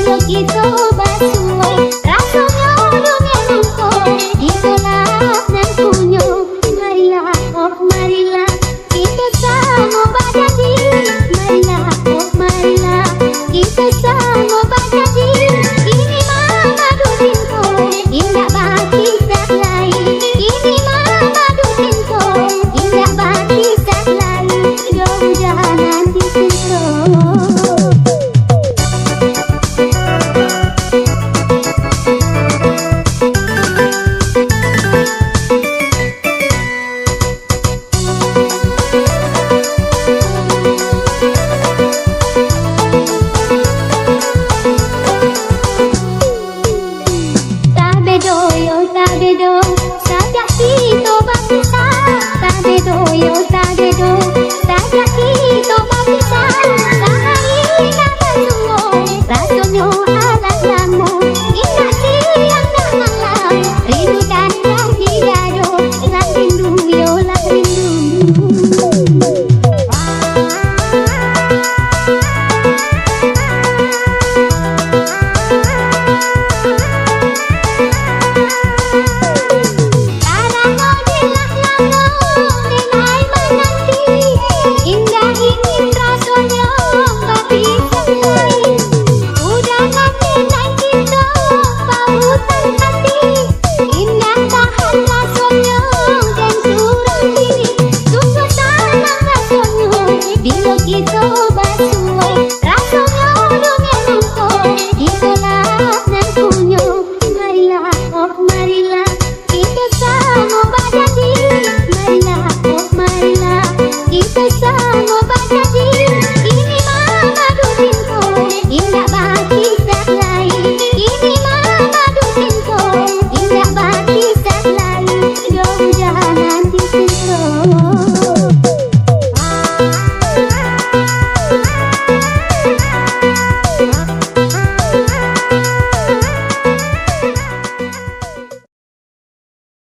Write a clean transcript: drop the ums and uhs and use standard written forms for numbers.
Itu basuh rasanya dunia nangko ditolak dan kunyo. Marilah oh marilah kita sama bajadi. Marilah oh marilah kita sama bajadi. Ini mama dudinko indah baki tak lain. Ini mama dudinko indah baki tak lain. Jauh jangan disentuh. Tabedo